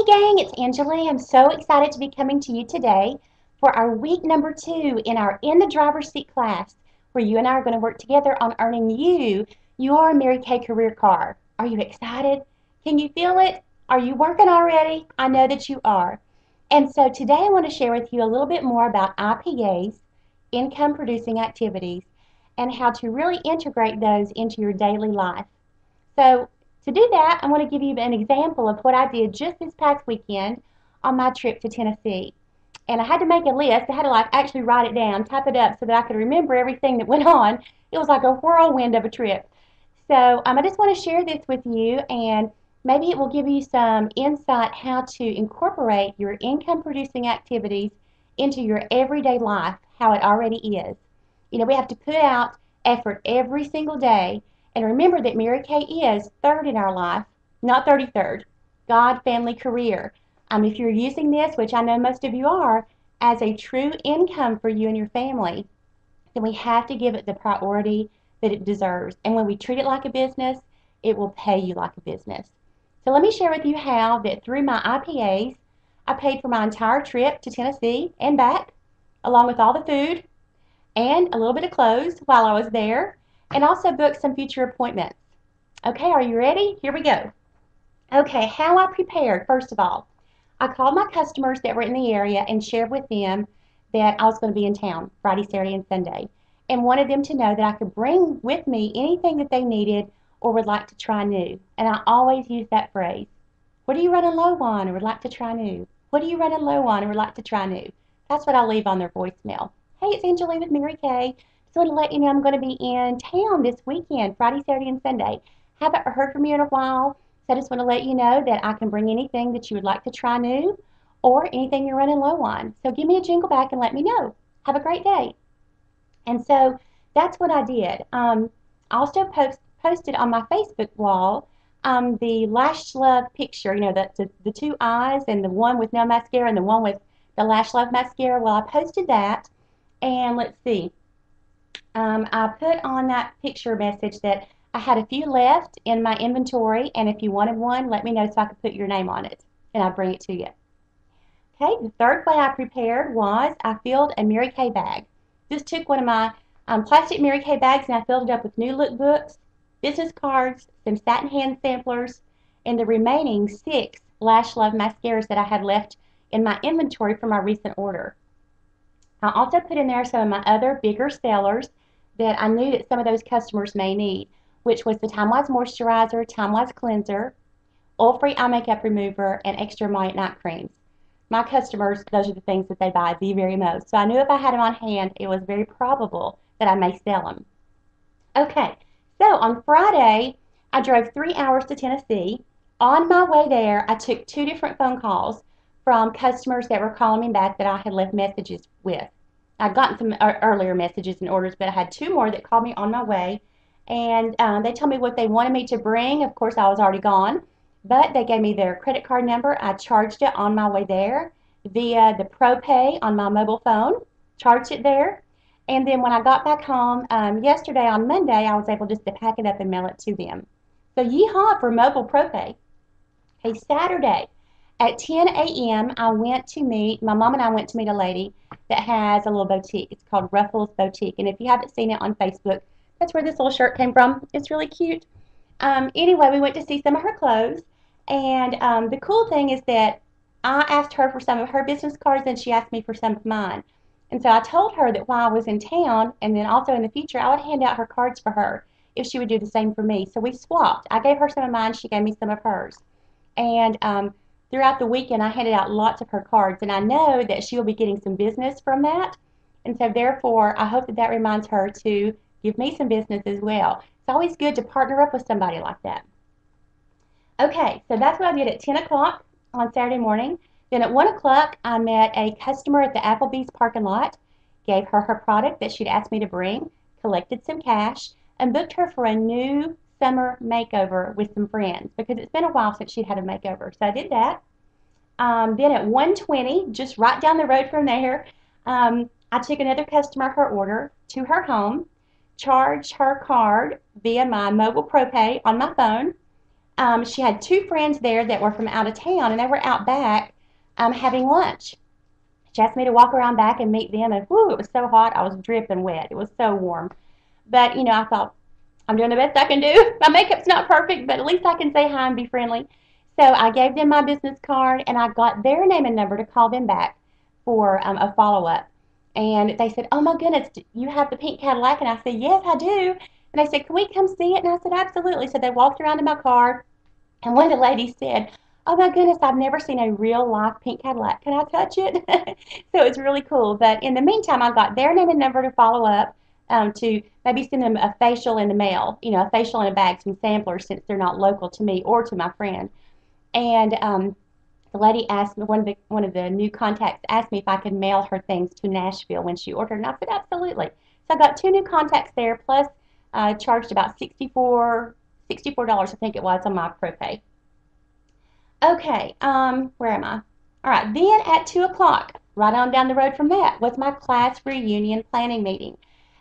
Hey gang, it's Angela. I'm so excited to be coming to you today for our week number 2 in our In the Driver's Seat class, where you and I are going to work together on earning you your Mary Kay career car. Are you excited? Can you feel it? Are you working already? I know that you are. And so today I want to share with you a little bit more about IPAs, income producing activities, and how to really integrate those into your daily life. So to do that, I want to give you an example of what I did just this past weekend on my trip to Tennessee. And I had to make a list. I had to actually write it down, type it up so that I could remember everything that went on. It was like a whirlwind of a trip. So I just want to share this with you, and maybe it will give you some insight how to incorporate your income producing activities into your everyday life, how it already is. You know, we have to put out effort every single day, and remember that Mary Kay is third in our life, not 33rd. God, family, career. If you're using this, which I know most of you are, as a true income for you and your family, then we have to give it the priority that it deserves. And when we treat it like a business, it will pay you like a business. So let me share with you how that through my IPAs, I paid for my entire trip to Tennessee and back, along with all the food and a little bit of clothes while I was there, and also booked some future appointments. Okay, are you ready? Here we go. Okay, how I prepared, first of all. I called my customers that were in the area and shared with them that I was going to be in town Friday, Saturday, and Sunday, and wanted them to know that I could bring with me anything that they needed or would like to try new. And I always use that phrase. What are you running low on or would like to try new? What are you running low on or would like to try new? That's what I leave on their voicemail. Hey, it's Angela with Mary Kay. Just want to let you know I'm going to be in town this weekend, Friday, Saturday, and Sunday. Haven't heard from you in a while, so I just want to let you know that I can bring anything that you would like to try new or anything you're running low on. So give me a jingle back and let me know. Have a great day. And so that's what I did. I also posted on my Facebook wall the Lash Love picture, you know, the two eyes and the one with no mascara and the one with the Lash Love mascara. Well, I posted that, and let's see. I put on that picture message that I had a few left in my inventory, and if you wanted one, let me know so I could put your name on it, and I'll bring it to you. Okay, the third way I prepared was I filled a Mary Kay bag. Just took one of my plastic Mary Kay bags and I filled it up with new look books, business cards, some satin hand samplers, and the remaining 6 Lash Love mascaras that I had left in my inventory from my recent order. I also put in there some of my other bigger sellers that I knew that some of those customers may need, which was the Time Wise Moisturizer, Time Wise Cleanser, Oil-Free Eye Makeup Remover, and Extra Emollient Night Creams. My customers, those are the things that they buy the very most. So I knew if I had them on hand, it was very probable that I may sell them. Okay, so on Friday, I drove 3 hours to Tennessee. On my way there, I took 2 different phone calls from customers that were calling me back that I had left messages with. I'd gotten some earlier messages and orders, but I had 2 more that called me on my way, and they told me what they wanted me to bring. Of course, I was already gone, but they gave me their credit card number. I charged it on my way there via the ProPay on my mobile phone, charged it there, and then when I got back home yesterday on Monday, I was able just to pack it up and mail it to them. So yeehaw for mobile ProPay. Okay, Saturday at 10 a.m. my mom and I went to meet a lady that has a little boutique. It's called Ruffles Boutique, and if you haven't seen it on Facebook, that's where this little shirt came from. It's really cute. Anyway, we went to see some of her clothes, and the cool thing is that I asked her for some of her business cards, and she asked me for some of mine. And so I told her that while I was in town, and then also in the future, I would hand out her cards for her if she would do the same for me. So we swapped. I gave her some of mine, she gave me some of hers. And throughout the weekend, I handed out lots of her cards, and I know that she will be getting some business from that. And so therefore, I hope that that reminds her to give me some business as well. It's always good to partner up with somebody like that. Okay, so that's what I did at 10 o'clock on Saturday morning. Then at 1 o'clock, I met a customer at the Applebee's parking lot, gave her her product that she'd asked me to bring, collected some cash, and booked her for a new summer makeover with some friends because it's been a while since she'd had a makeover. So I did that. Then at 1:20, just right down the road from there, I took another customer her order to her home, charged her card via my mobile ProPay on my phone, She had two friends there that were from out of town, and they were out back having lunch. She asked me to walk around back and meet them, and whoo, it was so hot. I was dripping wet. It was so warm. But, I thought, I'm doing the best I can do. My makeup's not perfect, but at least I can say hi and be friendly. So I gave them my business card, and I got their name and number to call them back for a follow-up. And they said, oh my goodness, you have the pink Cadillac? And I said, yes, I do. And they said, can we come see it? And I said, absolutely. So they walked around to my car, and one of the ladies said, oh my goodness, I've never seen a real life pink Cadillac. Can I touch it? So it's really cool. But in the meantime, I got their name and number to follow up, to maybe send them a facial in the mail, a facial in a bag, some samplers since they're not local to me or to my friend. And the lady asked me, one of the new contacts asked me if I could mail her things to Nashville when she ordered, and I said absolutely. So I got two new contacts there, plus charged about $64, I think it was, on my ProPay. Okay, where am I? All right, then at 2 o'clock, right on down the road from that, was my class reunion planning meeting.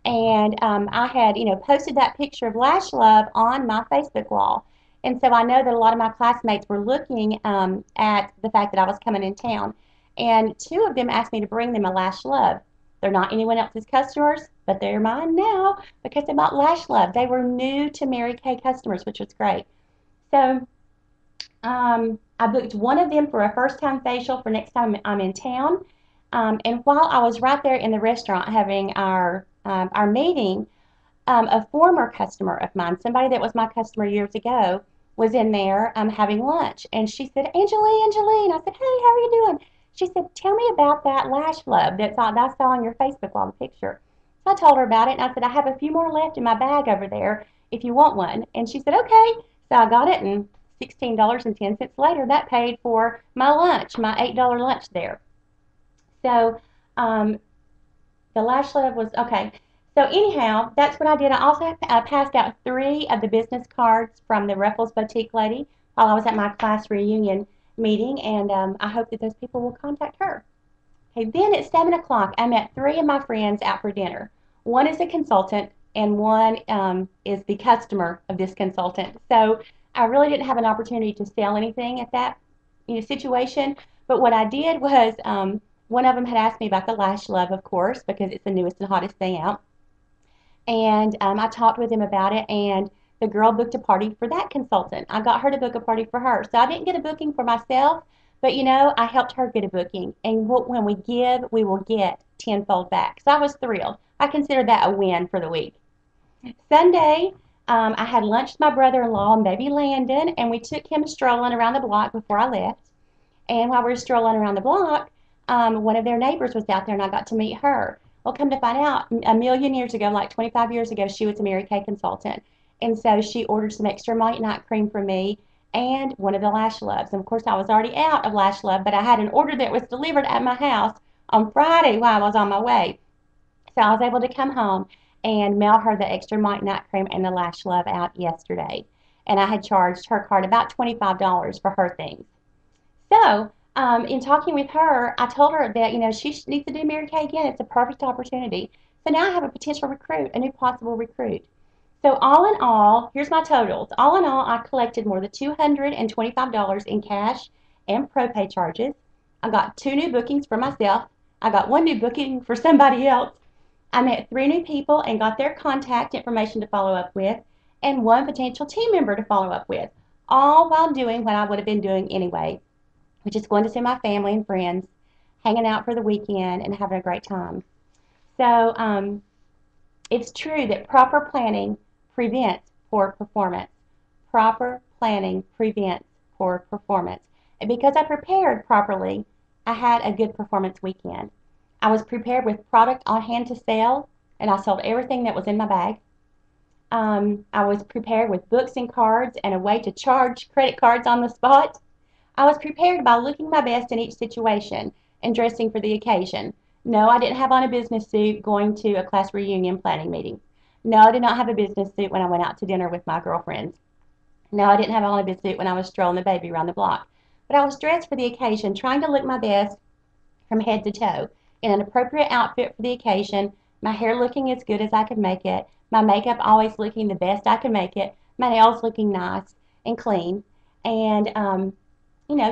And I had, posted that picture of Lash Love on my Facebook wall. And so I know that a lot of my classmates were looking at the fact that I was coming in town. And two of them asked me to bring them a Lash Love. They're not anyone else's customers, but they're mine now because they bought Lash Love. They were new to Mary Kay customers, which was great. So I booked one of them for a first-time facial for next time I'm in town. And while I was right there in the restaurant having our meeting, a former customer of mine, somebody that was my customer years ago, was in there having lunch. And she said, Angeline. I said, hey, how are you doing? She said, tell me about that Lash Love that I saw on your Facebook wall, the picture. So I told her about it, and I said, I have a few more left in my bag over there if you want one. And she said, okay. So I got it, and $16.10 later, that paid for my lunch, my $8 lunch there. So the Lash Love was okay. So anyhow, that's what I did. I also passed out three of the business cards from the Ruffles Boutique lady while I was at my class reunion meeting, and I hope that those people will contact her. Okay, then at 7 o'clock, I met three of my friends out for dinner. One is a consultant, and one is the customer of this consultant. So I really didn't have an opportunity to sell anything at that situation. But what I did was one of them had asked me about the Lash Love, of course, because it's the newest and hottest thing out. And I talked with him about it, and the girl booked a party for that consultant. I got her to book a party for her. So I didn't get a booking for myself, but I helped her get a booking. And when we give, we will get tenfold back. So I was thrilled. I consider that a win for the week. Sunday, I had lunch with my brother-in-law and baby Landon, and we took him strolling around the block before I left. And while we were strolling around the block, one of their neighbors was out there, and I got to meet her. Well, come to find out, a million years ago, like 25 years ago, she was a Mary Kay consultant. And so she ordered some extra night cream for me and one of the Lash Loves. And of course, I was already out of Lash Love, but I had an order that was delivered at my house on Friday while I was on my way. So I was able to come home and mail her the extra night cream and the Lash Love out yesterday. And I had charged her card about $25 for her things. So, in talking with her, I told her that, she needs to do Mary Kay again. It's a perfect opportunity. So now I have a potential recruit, a new possible recruit. So all in all, here's my totals. All in all, I collected more than $225 in cash and ProPay charges. I got two new bookings for myself. I got one new booking for somebody else. I met three new people and got their contact information to follow up with, and one potential team member to follow up with, all while doing what I would have been doing anyway, which is going to see my family and friends, hanging out for the weekend, and having a great time. So it's true that proper planning prevents poor performance. Proper planning prevents poor performance. And because I prepared properly, I had a good performance weekend. I was prepared with product on hand to sell, and I sold everything that was in my bag. I was prepared with books and cards and a way to charge credit cards on the spot. I was prepared by looking my best in each situation and dressing for the occasion. No, I didn't have on a business suit going to a class reunion planning meeting. No, I did not have a business suit when I went out to dinner with my girlfriends. No, I didn't have on a business suit when I was strolling the baby around the block. But I was dressed for the occasion, trying to look my best from head to toe, in an appropriate outfit for the occasion, my hair looking as good as I could make it, my makeup always looking the best I could make it, my nails looking nice, and clean, and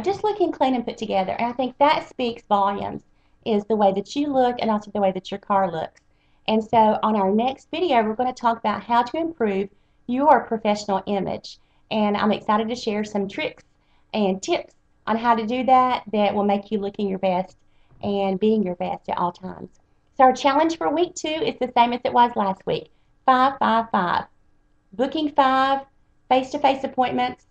just looking clean and put together. And I think that speaks volumes, is the way that you look and also the way that your car looks. And so on our next video, we're going to talk about how to improve your professional image. And I'm excited to share some tricks and tips on how to do that that will make you looking your best and being your best at all times. So our challenge for week 2 is the same as it was last week. 5, 5, 5. Booking 5 face-to-face appointments,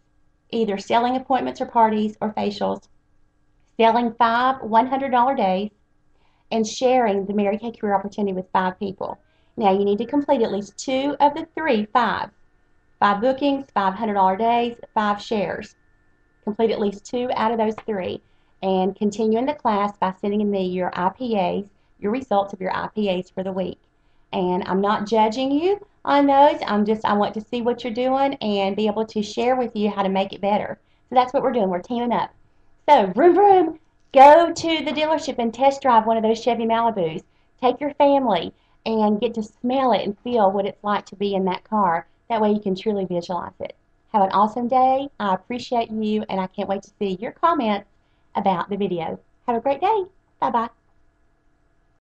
either selling appointments or parties or facials, selling 5 $100 days, and sharing the Mary Kay Career Opportunity with 5 people. Now you need to complete at least 2 of the 3 5. 5 bookings, $500 days, 5 shares. Complete at least 2 out of those 3. And continue in the class by sending me your IPAs, your results of your IPAs for the week. And I'm not judging you on those. I want to see what you're doing and be able to share with you how to make it better. So that's what we're doing. We're teaming up. So, vroom vroom, go to the dealership and test drive one of those Chevy Malibus. Take your family and get to smell it and feel what it's like to be in that car. That way you can truly visualize it. Have an awesome day. I appreciate you, and I can't wait to see your comments about the video. Have a great day. Bye-bye.